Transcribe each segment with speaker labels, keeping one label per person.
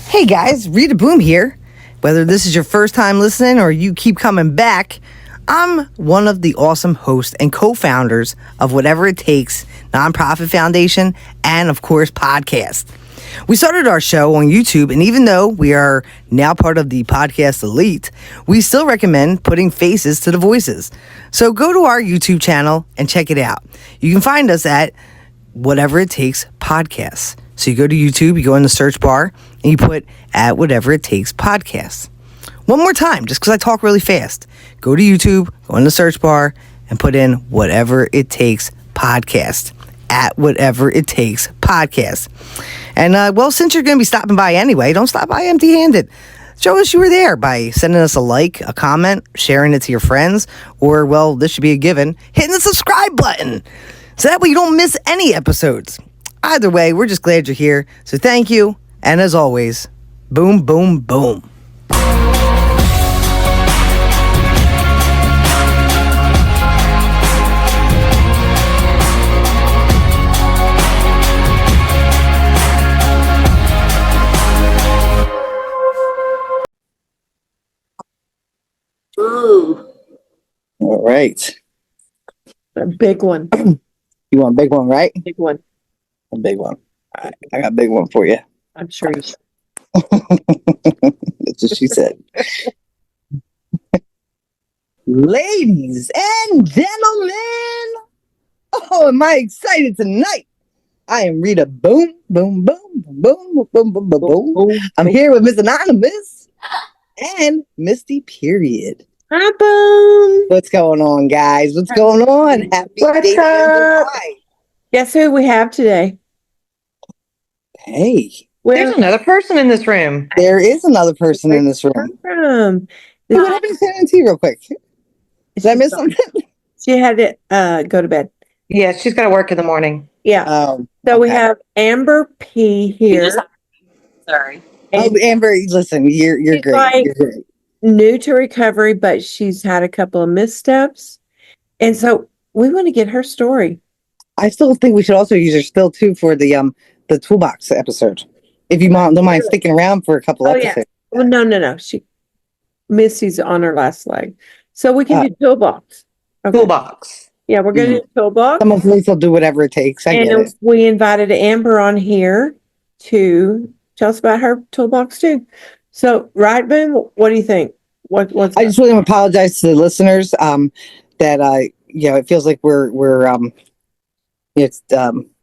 Speaker 1: Hey guys, Rita Boom here. Whether this is your first time listening or you keep coming back, I'm one of the awesome hosts and co-founders of Whatever It Takes nonprofit foundation and, of course, podcast. We started our show on YouTube, and even though we are now part of the podcast elite, we still recommend putting faces to the voices. So go to our YouTube channel and check it out. You can find us at Whatever It Takes Podcasts. So you go to YouTube, you go in the search bar, and you put at Whatever It Takes Podcasts. One more time, just because I talk really fast. Go to YouTube, go in the search bar, and put in Whatever It Takes Podcast. At Whatever It Takes Podcast. And, well, since you're going to be stopping by anyway, don't stop by empty-handed. Show us you were there by sending us a like, a comment, sharing it to your friends, or, well, this should be a given, hitting the subscribe button. So that way you don't miss any episodes. Either way, we're just glad you're here. So thank you. And as always, boom, boom, boom.
Speaker 2: Ooh.
Speaker 1: All right.
Speaker 2: A big one.
Speaker 1: You want a big one, right?
Speaker 2: Big one.
Speaker 1: A big one. All right. I got a big one for you.
Speaker 2: I'm sure you should.
Speaker 1: That's what she said. Ladies and gentlemen, oh, am I excited tonight? I am Rita Boom, boom, boom, boom, boom, boom, boom, boom. I'm here with Miss Anonymous and Misty Period.
Speaker 2: Hi, Boom.
Speaker 1: What's going on, guys? What's going on? Happy
Speaker 2: What's
Speaker 1: day
Speaker 2: up? Guess who we have today?
Speaker 1: Hey,
Speaker 3: There's another person in this room.
Speaker 1: there is another person in this room.
Speaker 2: From
Speaker 1: Hey, what happened to San T real quick? Did I miss something?
Speaker 2: She had to go to bed.
Speaker 3: Yeah, she's got to work in the morning.
Speaker 2: Yeah. So we have Amber P here.
Speaker 3: Sorry.
Speaker 1: Oh, Amber, listen, you're
Speaker 2: She's
Speaker 1: great.
Speaker 2: like-
Speaker 1: You're great.
Speaker 2: New to recovery, but she's had a couple of missteps. And so we want to get her story.
Speaker 1: I still think we should also use her still too for the ToolBox episode. If you don't mind sticking around for a couple episodes.
Speaker 2: Well, no. Missy's on her last leg. So we can do Toolbox. Okay.
Speaker 3: Toolbox.
Speaker 2: Yeah, we're going to do Toolbox.
Speaker 1: Some of us will do whatever it takes. I get it.
Speaker 2: We invited Amber on here to tell us about her Toolbox too. So, right, Boom, what do you think? What's
Speaker 1: I just want to apologize to the listeners that it feels like we're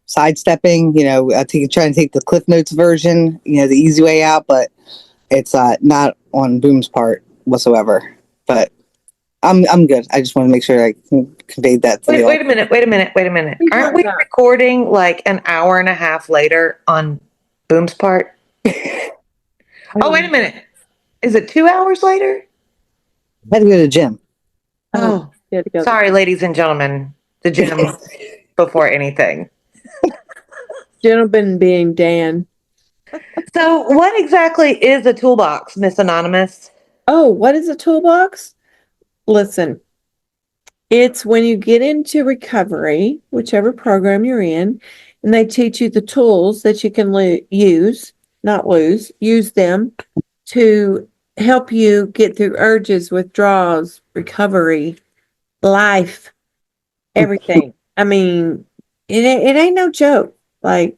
Speaker 1: sidestepping, trying to take the Cliff Notes version, the easy way out, but it's not on Boom's part whatsoever. But I'm good. I just want to make sure I conveyed that to you.
Speaker 3: Wait a minute. Aren't we recording like an hour and a half later on Boom's part? Oh, wait a minute. Is it 2 hours later?
Speaker 1: I had to go to the gym.
Speaker 3: Oh, sorry, ladies and gentlemen. The gym before anything.
Speaker 2: Gentleman being Dan.
Speaker 3: So what exactly is a toolbox, Miss Anonymous?
Speaker 2: Oh, what is a toolbox? Listen, it's when you get into recovery, whichever program you're in, and they teach you the tools that you can use them to help you get through urges, withdrawals, recovery, life, everything. I mean, it ain't no joke. Like,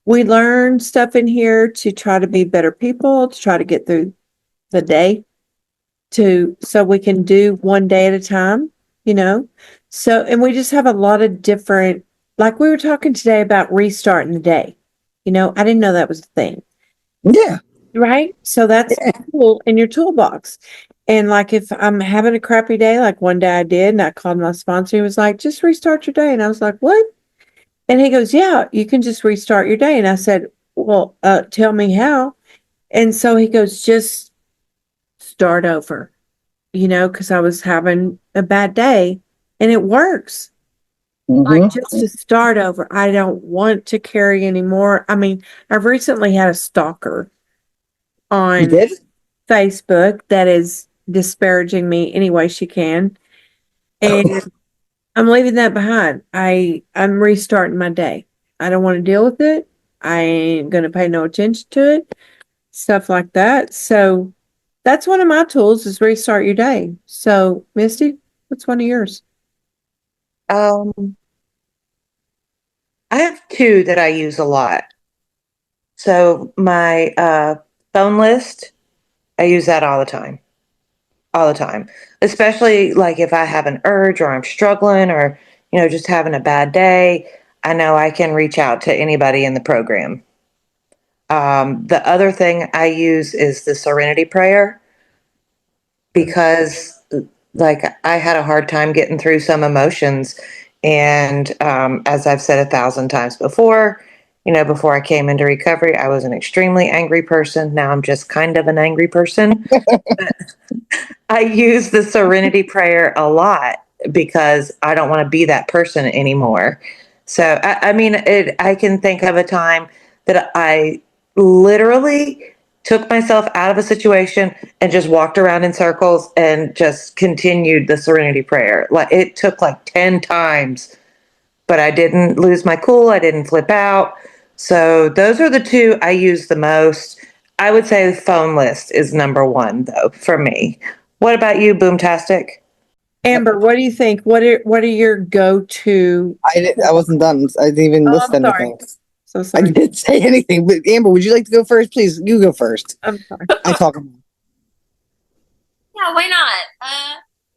Speaker 2: we learn stuff in here to try to be better people, to try to get through the day, so we can do one day at a time, So, and we just have a lot of different, like we were talking today about restarting the day. I didn't know that was a thing.
Speaker 1: Yeah.
Speaker 2: Right? So that's cool in your toolbox. And like if I'm having a crappy day, like one day I did, and I called my sponsor, he was like, just restart your day. And I was like, what? And he goes, yeah, you can just restart your day. And I said, well, tell me how. And so he goes, just start over, because I was having a bad day, and it works. Like just to start over. I don't want to carry anymore. I mean, I've recently had a stalker on Facebook that is disparaging me any way she can. And I'm leaving that behind. I'm restarting my day. I don't want to deal with it. I ain't going to pay no attention to it. stuff like that. So that's one of my tools is restart your day. So Misty, what's one of yours?
Speaker 3: I have two that I use a lot. So my phone list, I use that all the time. All the time. Especially like if I have an urge or I'm struggling or, just having a bad day, I know I can reach out to anybody in the program. The other thing I use is the Serenity Prayer because, like, I had a hard time getting through some emotions. And as I've said 1,000 times before, before I came into recovery, I was an extremely angry person. Now I'm just kind of an angry person. I use the Serenity Prayer a lot because I don't want to be that person anymore. So, I mean, I can think of a time that I literally took myself out of a situation and just walked around in circles and just continued the Serenity Prayer. Like it took like 10 times, but I didn't lose my cool. I didn't flip out. So those are the two I use the most. I would say the phone list is number one though for me. What about you, Boomtastic?
Speaker 2: Amber, what do you think? What are your go-to?
Speaker 1: I wasn't done. I didn't even
Speaker 2: Oh,
Speaker 1: list
Speaker 2: I'm sorry.
Speaker 1: anything.
Speaker 2: So
Speaker 1: I
Speaker 2: sorry.
Speaker 1: didn't say anything. But Amber, would you like to go first? Please, you go first.
Speaker 2: I'm sorry.
Speaker 1: I talk.
Speaker 4: Yeah, why not?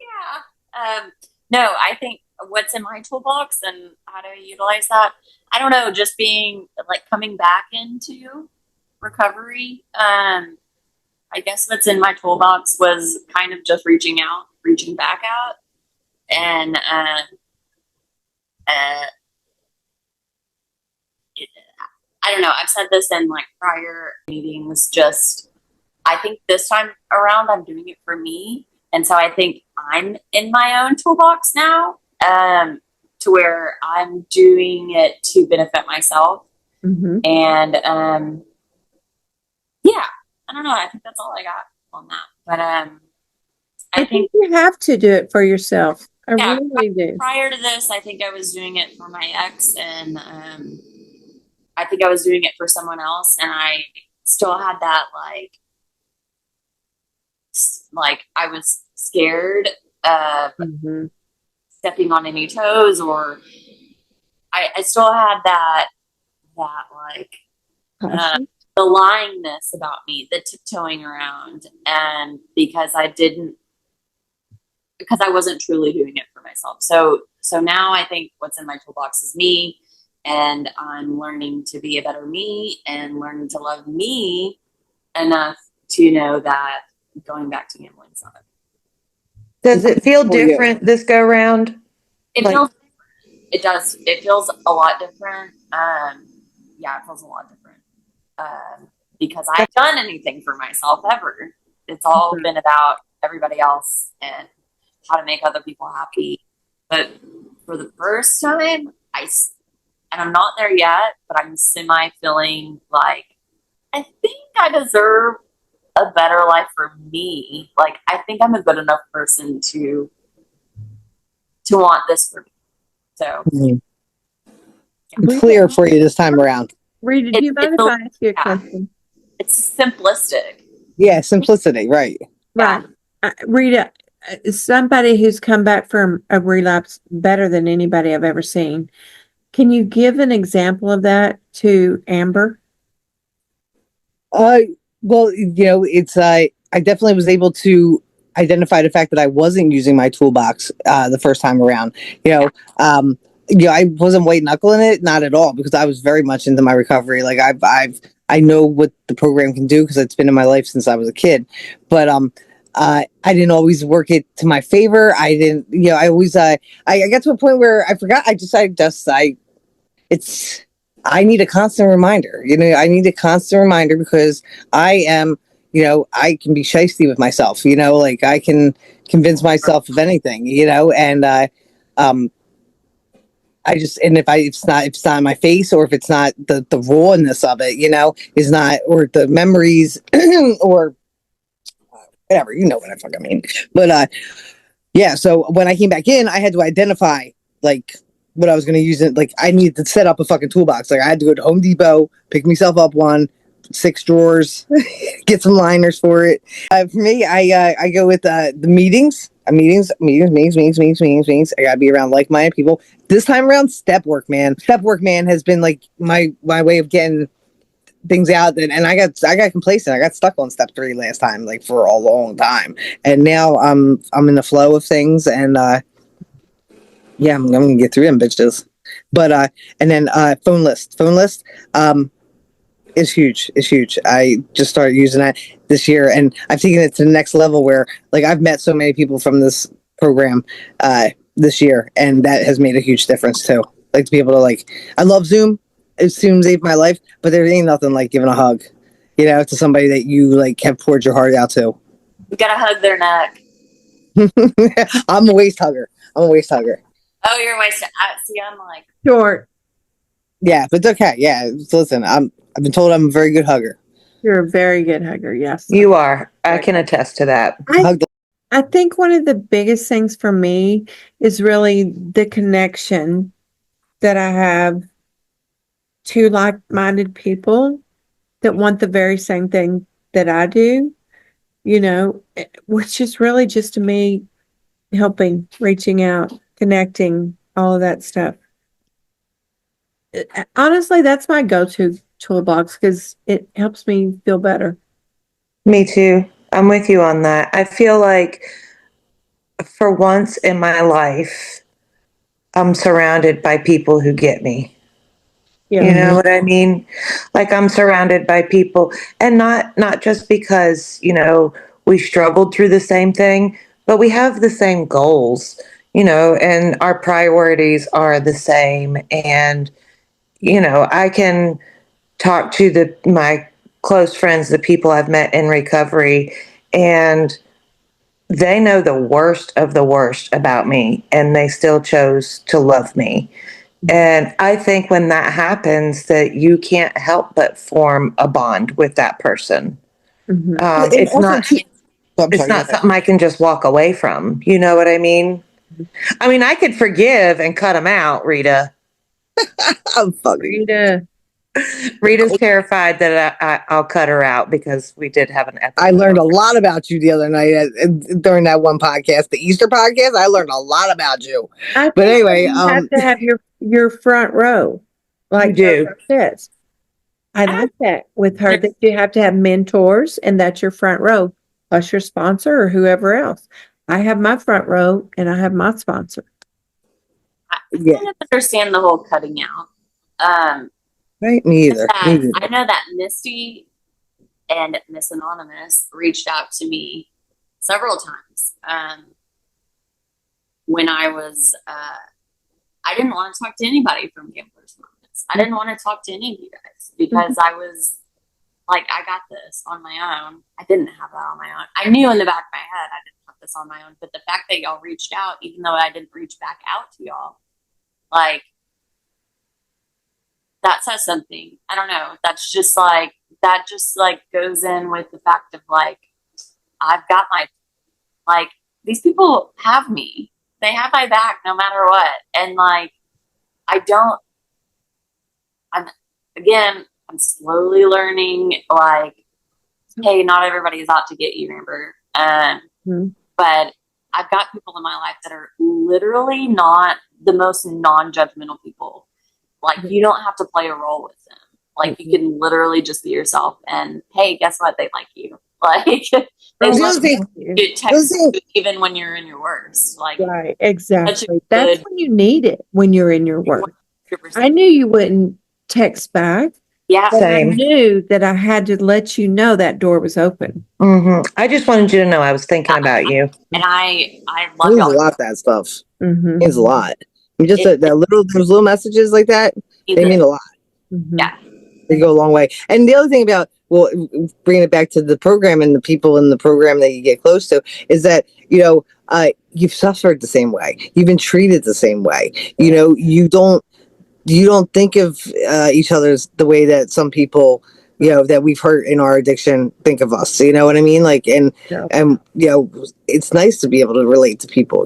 Speaker 4: Yeah. No, I think what's in my toolbox and how to utilize that. I don't know, just being like coming back into recovery. I guess what's in my toolbox was kind of just reaching out, reaching back out, and uh, it, I don't know. I've said this in like prior meetings. Just I think this time around, I'm doing it for me. And so I think I'm in my own toolbox now, to where I'm doing it to benefit myself.
Speaker 2: Mm-hmm.
Speaker 4: And yeah, I don't know. I think that's all I got on that. But
Speaker 2: I think you have to do it for yourself. I
Speaker 4: yeah,
Speaker 2: really do.
Speaker 4: prior to this, I think I was doing it for my ex, and I think I was doing it for someone else, and I still had that like I was scared of
Speaker 2: Mm-hmm.
Speaker 4: stepping on any toes, or I still had that like the lyingness about me, the tiptoeing around, and because I wasn't truly doing it for myself. So now I think what's in my toolbox is me, and I'm learning to be a better me and learning to love me enough to know that going back to gambling is not.
Speaker 3: Does it feel different this go round?
Speaker 4: It feels. It does. It feels a lot different. Yeah, it feels a lot different. Because I haven't done anything for myself ever. It's all been about everybody else and how to make other people happy. But for the first time, and I'm not there yet, but I'm semi feeling like I think I deserve a better life for me. Like I think I'm a good enough person to want this for me. So
Speaker 1: Clear for you this time around.
Speaker 2: Rita, do you mind if I ask you a question?
Speaker 4: It's simplistic.
Speaker 1: Yeah, simplicity, right.
Speaker 2: Right. Rita, somebody who's come back from a relapse better than anybody I've ever seen. Can you give an example of that to Amber?
Speaker 1: Well, it's I definitely was able to identify the fact that I wasn't using my toolbox the first time around. I wasn't white knuckling it, not at all, because I was very much into my recovery. Like I know what the program can do because it's been in my life since I was a kid. But I didn't always work it to my favor. I didn't, I always I got to a point where I forgot. It's I need a constant reminder. I need a constant reminder because I am, I can be shisty with myself. Like I can convince myself of anything. And I just and if it's not in my face, or if it's not the rawness of it, is not, or the memories or whatever, what I fucking mean. But yeah, so when I came back in, I had to identify like what I was going to use it. Like I needed to set up a fucking toolbox. Like I had to go to Home Depot, pick myself up one, 6 drawers, get some liners for it. For me, I go with the meetings. Meetings. I gotta be around like-minded people. This time around, step work, man. Step work, man, has been like my way of getting things out. And I got complacent. I got stuck on step 3 last time, like for a long time. And now I'm in the flow of things, and yeah, I'm gonna get through them bitches. But and then phone list. Is huge. It's huge. I just started using that this year, and I've taken it to the next level where, like, I've met so many people from this program this year, and that has made a huge difference too. Like, to be able to, like, I love Zoom. Zoom saved my life, but there ain't nothing like giving a hug, to somebody that you like have poured your heart out to.
Speaker 4: You gotta hug their neck.
Speaker 1: I'm a waist hugger.
Speaker 4: Oh, you're wasted. See, I'm like
Speaker 2: Short.
Speaker 1: Yeah, but it's okay. Yeah, so listen, I've been told I'm a very good hugger.
Speaker 2: You're a very good hugger. Yes.
Speaker 3: You are. I can attest to that.
Speaker 2: I think one of the biggest things for me is really the connection that I have to like-minded people that want the very same thing that I do, which is really just to me helping, reaching out, connecting, all of that stuff. Honestly, that's my go-to toolbox because it helps me feel better.
Speaker 3: Me too. I'm with you on that. I feel like for once in my life, I'm surrounded by people who get me.
Speaker 2: Yeah.
Speaker 3: You know what I mean? Like, I'm surrounded by people, and not just because, we struggled through the same thing, but we have the same goals, and our priorities are the same. And, I can talk to my close friends, the people I've met in recovery, and they know the worst of the worst about me, and they still chose to love me. And I think when that happens, that you can't help but form a bond with that person.
Speaker 2: Mhm.
Speaker 3: It's not something I can just walk away from. You know what I mean? I mean, I could forgive and cut them out, Rita.
Speaker 1: I'm fucking.
Speaker 3: Rita's terrified that I'll cut her out because we did have an episode.
Speaker 1: I learned a lot about you the other night during that one podcast, the Easter podcast. I learned a lot about you. But anyway,
Speaker 2: you have to have your front row, like
Speaker 3: you do.
Speaker 2: Says. I like that with her, that you have to have mentors, and that's your front row, plus your sponsor or whoever else. I have my front row, and I have my sponsor.
Speaker 4: I kind of understand the whole cutting out.
Speaker 1: Right, me either.
Speaker 4: I know that Misty and Miss Anonymous reached out to me several times when I was. I didn't want to talk to anybody from Gamblers Anonymous. I didn't want to talk to any of you guys because I was like, I got this on my own. I didn't have that on my own. I knew in the back of my head I didn't have this on my own, but the fact that y'all reached out, even though I didn't reach back out to y'all, like, that says something. I don't know. That just goes in with the fact of like, I've got these people have me. They have my back no matter what. And like, I'm slowly learning, like, hey, not everybody is out to get you, Amber. But I've got people in my life that are literally not the most non-judgmental people. Like, you don't have to play a role with them. Like, you can literally just be yourself. And hey, guess what? They like you. Like, they love you. Text you even when you're in your worst. Like,
Speaker 2: right, exactly. That's when you need it, when you're in your worst. 100%. I knew you wouldn't text back.
Speaker 4: Yeah,
Speaker 2: but I knew that I had to let you know that door was open.
Speaker 3: I just wanted you to know I was thinking about you.
Speaker 4: And I love
Speaker 1: y'all. A lot of that stuff. Means a lot. Just those little messages like that, they mean a lot.
Speaker 4: Yeah,
Speaker 1: they go a long way. And the other thing about, bringing it back to the program and the people in the program that you get close to, is that you've suffered the same way. You've been treated the same way. You don't think of each other's the way that some people that we've hurt in our addiction think of us. You know what I mean? Like, and it's nice to be able to relate to people.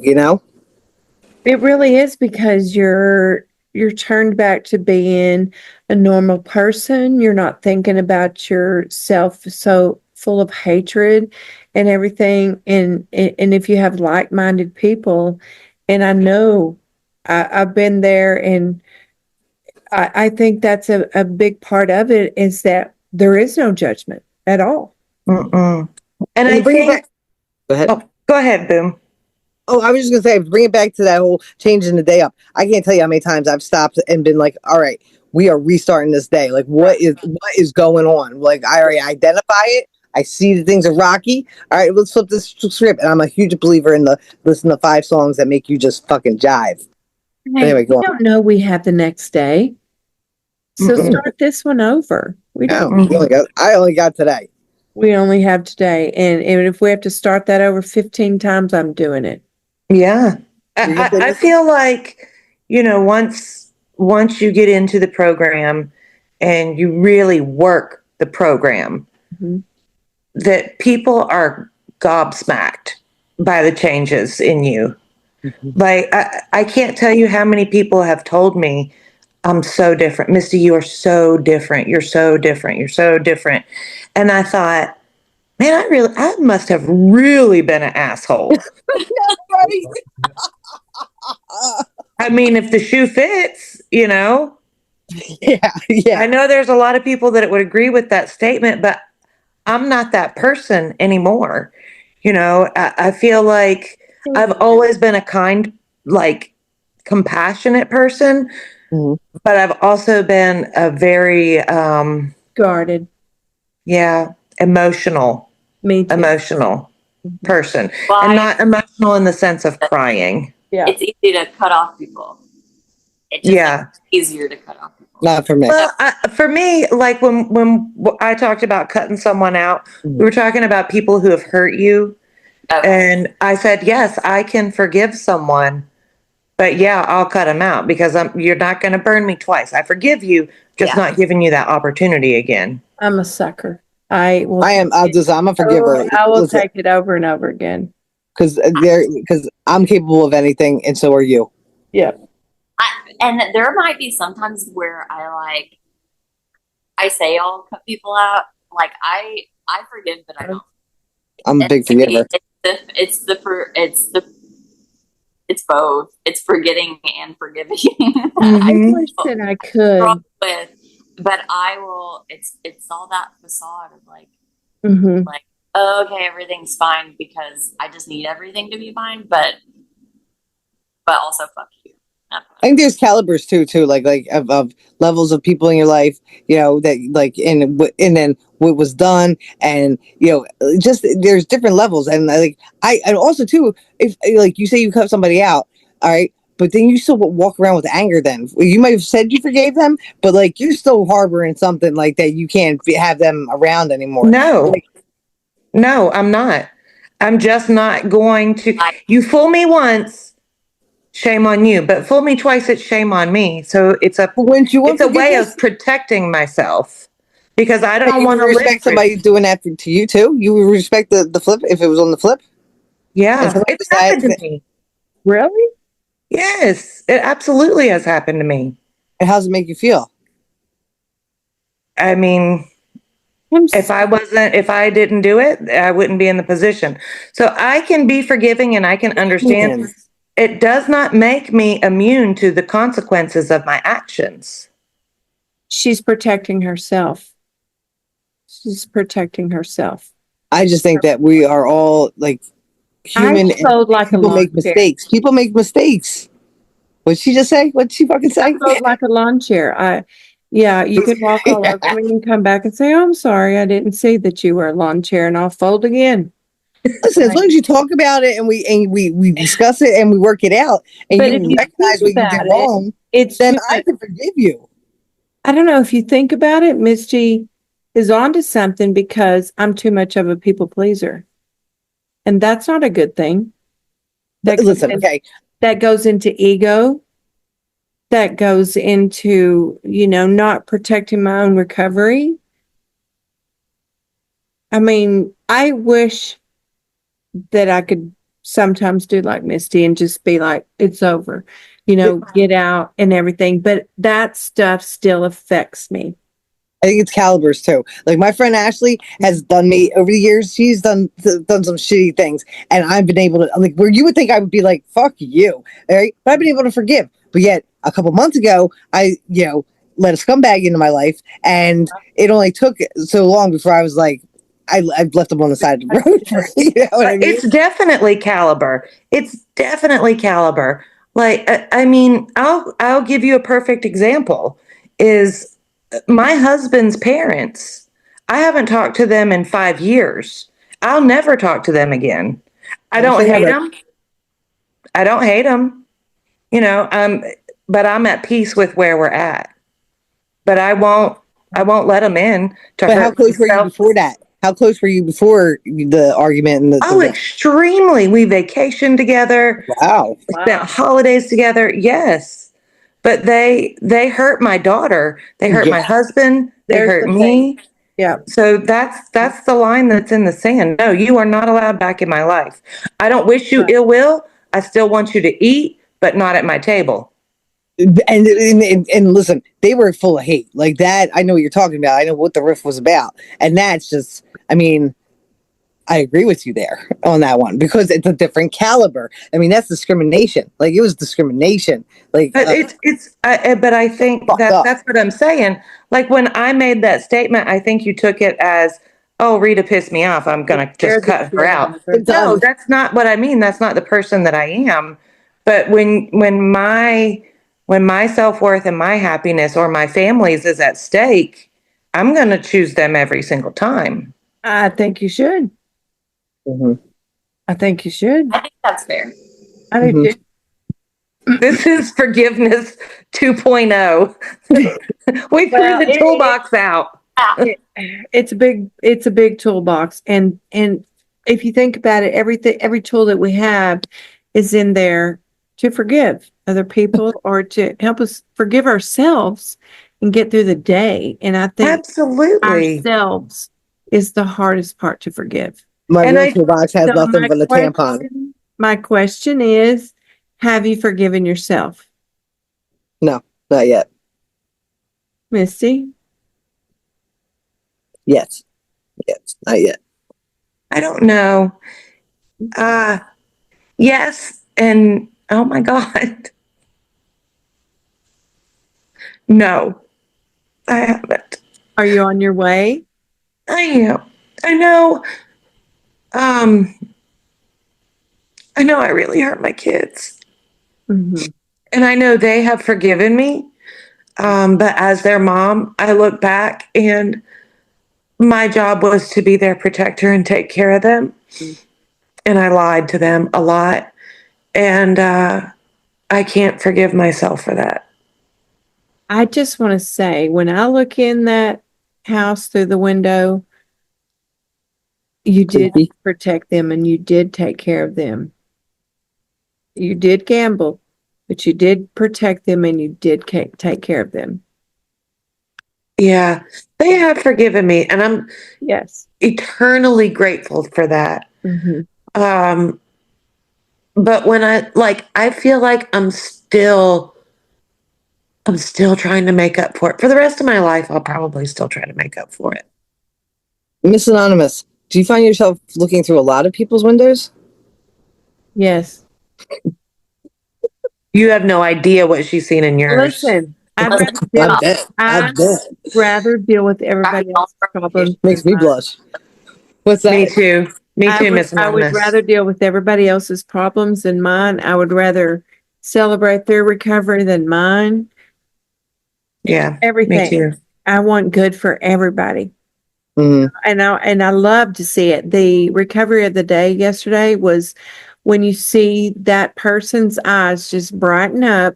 Speaker 2: It really is, because you're you're turned back to being a normal person. You're not thinking about yourself so full of hatred and everything. And if you have like-minded people, and I know I've been there, and I think that's a big part of it, is that there is no judgment at all.
Speaker 3: Mm-mm. And I
Speaker 1: to bring it
Speaker 3: think,
Speaker 1: back, go ahead.
Speaker 3: oh, go ahead, Boom.
Speaker 1: Oh, I was just gonna say, bring it back to that whole changing the day up. I can't tell you how many times I've stopped and been like, "All right, we are restarting this day. Like, what is going on? Like, I already identify it. I see that things are rocky. All right, let's flip this script." And I'm a huge believer in the listen to 5 songs that make you just fucking jive.
Speaker 2: Hey,
Speaker 1: Anyway,
Speaker 2: we
Speaker 1: go on.
Speaker 2: don't know we have the next day. So
Speaker 3: Mm-mm.
Speaker 2: start this one over. We
Speaker 1: No,
Speaker 2: don't.
Speaker 1: I only got today.
Speaker 2: We only have today. And if we have to start that over 15 times, I'm doing it.
Speaker 3: Yeah.
Speaker 1: You get the
Speaker 3: I
Speaker 1: next-
Speaker 3: feel like, once you get into the program and you really work the program,
Speaker 2: Mhm.
Speaker 3: that people are gobsmacked by the changes in you. Like, I can't tell you how many people have told me, "I'm so different. Misty, you are so different. You're so different. You're so different." And I thought, man, I must have really been an asshole.
Speaker 1: Right?
Speaker 3: I mean, if the shoe fits,
Speaker 1: Yeah, yeah.
Speaker 3: I know there's a lot of people that would agree with that statement, but I'm not that person anymore. I feel like I've always been a kind, like, compassionate person,
Speaker 1: Mhm.
Speaker 3: but I've also been a very,
Speaker 2: Guarded.
Speaker 3: yeah,
Speaker 2: Me too.
Speaker 3: emotional person, and
Speaker 4: Why?
Speaker 3: not emotional in the sense of crying.
Speaker 2: Yeah.
Speaker 4: It's easy to cut off people. It just
Speaker 3: Yeah.
Speaker 4: makes it easier to cut off people.
Speaker 1: Not for me.
Speaker 3: Well, for me, like when I talked about cutting someone out, we were talking about people who have hurt you.
Speaker 4: Okay.
Speaker 3: And I said, yes, I can forgive someone, but yeah, I'll cut them out because you're not going to burn me twice. I forgive you, just
Speaker 4: Yeah.
Speaker 3: not giving you that opportunity again.
Speaker 2: I'm a sucker. I will.
Speaker 1: I'm a forgiver.
Speaker 2: I will
Speaker 1: Listen,
Speaker 2: take it over and over again.
Speaker 1: because I'm capable of anything, and so are you.
Speaker 2: Yeah.
Speaker 4: And there might be sometimes where I say I'll cut people out. Like I forgive, but I don't.
Speaker 1: I'm a big
Speaker 4: And maybe
Speaker 1: forgiver.
Speaker 4: it's both. It's forgetting and forgiving.
Speaker 2: I
Speaker 3: Mhm.
Speaker 2: wish that I
Speaker 4: Struggle
Speaker 2: could.
Speaker 4: with, but I will. It's all that facade of like,
Speaker 2: Hmm.
Speaker 4: oh, okay, everything's fine because I just need everything to be fine, but also fuck you.
Speaker 1: I think there's calibers too, like of levels of people in your life, that like, and then what was done, and just there's different levels, and and also too, if like you say you cut somebody out, all right, but then you still walk around with anger. Then you might have said you forgave them, but like you're still harboring something like that. You can't have them around anymore.
Speaker 3: No, no, I'm not. I'm just not going to.
Speaker 4: Like,
Speaker 3: You fool me once, shame on you, but fool me twice, it's shame on me. So it's a
Speaker 1: But wouldn't you want
Speaker 3: it's a way
Speaker 1: forgiveness?
Speaker 3: of protecting myself because I don't
Speaker 1: You
Speaker 3: want
Speaker 1: would
Speaker 3: to live.
Speaker 1: respect somebody doing that to you too. You would respect the flip if it was on the flip. And
Speaker 3: Yeah,
Speaker 1: somebody
Speaker 3: it's happened
Speaker 1: decided,
Speaker 3: to me.
Speaker 2: Really?
Speaker 3: Yes, it absolutely has happened to me.
Speaker 1: and how does it make you feel?
Speaker 3: I mean, if I didn't do it, I wouldn't be in the position. So I can be forgiving and I can understand.
Speaker 1: Man,
Speaker 3: It does not make me immune to the consequences of my actions.
Speaker 2: She's protecting herself. She's protecting herself.
Speaker 1: I just think that we are all like
Speaker 2: I
Speaker 1: human, and
Speaker 2: fold like a
Speaker 1: people
Speaker 2: lawn
Speaker 1: make
Speaker 2: chair.
Speaker 1: mistakes. People make mistakes. What'd she just say? What'd she fucking
Speaker 2: I
Speaker 1: say?
Speaker 2: fold like a lawn chair. Yeah, you can walk all
Speaker 1: Yeah.
Speaker 2: over me and come back and say, "Oh, I'm sorry, I didn't see that you were a lawn chair," and I'll fold again.
Speaker 1: Listen, as long as you talk about it and we discuss it and we work it out, and
Speaker 2: But
Speaker 1: you
Speaker 2: if you
Speaker 1: recognize
Speaker 2: think
Speaker 1: what you did
Speaker 2: about it,
Speaker 1: wrong,
Speaker 2: it's
Speaker 1: then
Speaker 2: too
Speaker 1: I
Speaker 2: much.
Speaker 1: can forgive you.
Speaker 2: I don't know if you think about it, Misty is onto something because I'm too much of a people pleaser. And that's not a good thing.
Speaker 1: But listen, okay,
Speaker 2: That goes into ego. That goes into, not protecting my own recovery. I mean, I wish that I could sometimes do like Misty and just be like, it's over. get out and everything. But that stuff still affects me.
Speaker 1: I think it's calibers too. Like my friend Ashley has done me over the years. She's done some shitty things, and I've been able to, like, where you would think I would be like, "Fuck you," right? But I've been able to forgive. But yet, a couple months ago, I let a scumbag into my life, and it only took so long before I was like, I've left them on the side of the road. You know what I mean?
Speaker 3: It's definitely caliber. It's definitely caliber. Like, I mean, I'll give you a perfect example. Is my husband's parents. I haven't talked to them in 5 years. I'll never talk to them again. I
Speaker 1: Never
Speaker 3: don't
Speaker 1: say
Speaker 3: hate
Speaker 1: never.
Speaker 3: them. I don't hate them. You know, but I'm at peace with where we're at. But I won't let them in to
Speaker 1: But how
Speaker 3: hurt
Speaker 1: close were you
Speaker 3: myself.
Speaker 1: before that? How close were you before the argument and
Speaker 3: Oh, extremely. We vacationed together,
Speaker 1: wow.
Speaker 3: spent holidays together. Yes. But they hurt my daughter. They hurt my
Speaker 1: Yeah.
Speaker 3: husband. They
Speaker 2: There's
Speaker 3: hurt
Speaker 2: the
Speaker 3: me.
Speaker 2: thing. Yeah.
Speaker 3: So that's the line that's in the sand. No, you are not allowed back in my life. I don't wish you
Speaker 2: Right.
Speaker 3: ill will. I still want you to eat, but not at my table.
Speaker 1: And listen, they were full of hate like that. I know what you're talking about. I know what the riff was about, and that's just. I mean, I agree with you there on that one because it's a different caliber. I mean, that's discrimination. Like it was discrimination. Like
Speaker 3: But but I think
Speaker 1: fucked up.
Speaker 3: that's what I'm saying. Like when I made that statement, I think you took it as, oh, Rita pissed me off. I'm going to just
Speaker 2: Scared the
Speaker 3: cut her
Speaker 2: shit out
Speaker 3: out.
Speaker 2: of her.
Speaker 1: It's
Speaker 3: No, that's not what I mean. That's not the person that I am. But when my self-worth and my happiness or my family's is at stake, I'm going to choose them every single time.
Speaker 2: I think you should.
Speaker 1: Mhm.
Speaker 2: I think you should.
Speaker 4: I think that's fair.
Speaker 2: I do
Speaker 1: Mhm.
Speaker 2: too.
Speaker 3: This is forgiveness 2.0. We threw
Speaker 2: Well,
Speaker 3: the toolbox out.
Speaker 2: it's a big toolbox, and if you think about it, every tool that we have is in there to forgive other people or to help us forgive ourselves and get through the day. And I think
Speaker 3: Absolutely.
Speaker 2: ourselves is the hardest part to forgive.
Speaker 1: My
Speaker 3: And
Speaker 1: real
Speaker 3: I
Speaker 1: toolbox has
Speaker 2: So
Speaker 1: nothing but a tampon.
Speaker 2: my question is, have you forgiven yourself,
Speaker 1: No, not yet.
Speaker 2: Misty?
Speaker 1: Yes, not yet.
Speaker 3: I don't know. Uh yes, and oh my God. No, I haven't.
Speaker 2: Are you on your way?
Speaker 3: I am. I know. Um I know I really hurt my kids.
Speaker 2: Mm-hmm.
Speaker 3: And I know they have forgiven me. But as their mom, I look back and my job was to be their protector and take care of them. And I lied to them a lot. And I can't forgive myself for that.
Speaker 2: I just want to say, when I look in that house through the window, you did
Speaker 1: Creepy.
Speaker 2: protect them and you did take care of them. You did gamble, but you did protect them and you did take care of them.
Speaker 3: Yeah, they have forgiven me, and I'm
Speaker 2: Yes.
Speaker 3: eternally grateful for that.
Speaker 2: Mm-hmm.
Speaker 3: Um, but when I feel like I'm still trying to make up for it. For the rest of my life, I'll probably still try to make up for it.
Speaker 1: Miss Anonymous, do you find yourself looking through a lot of people's windows?
Speaker 2: Yes.
Speaker 3: You have no idea what she's seen in yours.
Speaker 2: Listen, I'd rather
Speaker 1: I
Speaker 2: deal,
Speaker 1: bet. I
Speaker 2: I'd
Speaker 1: bet.
Speaker 2: rather deal with everybody else's problems than
Speaker 1: Makes me
Speaker 2: mine.
Speaker 1: blush. What's
Speaker 3: Me
Speaker 1: that?
Speaker 3: too. Me too, Miss
Speaker 2: I would
Speaker 3: Anonymous.
Speaker 2: rather deal with everybody else's problems than mine. I would rather celebrate their recovery than mine.
Speaker 3: Yeah, me
Speaker 2: Everything.
Speaker 3: too.
Speaker 2: I want good for everybody.
Speaker 1: Mhm.
Speaker 2: And I love to see it. The recovery of the day yesterday was when you see that person's eyes just brighten up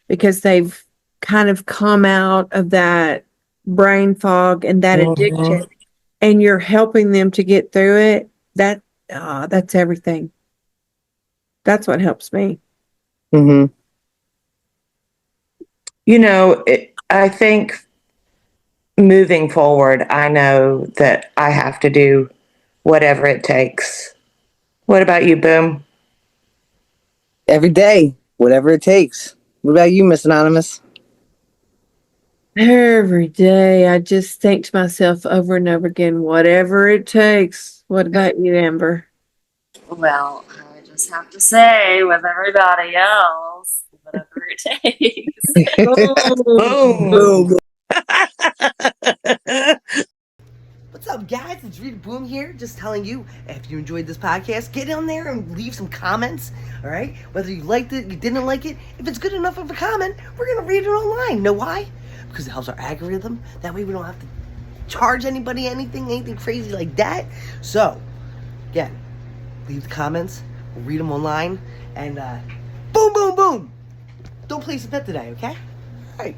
Speaker 2: because they've kind of come out of that brain fog and that addiction,
Speaker 3: Mhm.
Speaker 2: and you're helping them to get through it. That's everything. That's what helps me.
Speaker 1: Mhm.
Speaker 3: You know, I think moving forward, I know that I have to do whatever it takes. What about you, Boom?
Speaker 1: Every day, whatever it takes. What about you, Miss Anonymous?
Speaker 2: Every day, I just think to myself over and over again, whatever it takes. What about you, Amber?
Speaker 4: Well, I just have to say, with everybody else, whatever it takes.
Speaker 2: Oh,
Speaker 1: Boom. What's up, guys? It's Rita Boom here, just telling you, if you enjoyed this podcast, get on there and leave some comments, all right? Whether you liked it, you didn't like it, if it's good enough of a comment, we're going to read it online. Know why? Because it helps our algorithm. That way we don't have to charge anybody anything crazy like that. So, again, leave the comments, we'll read them online, and boom, boom, boom! Don't place a bet today, okay? All right.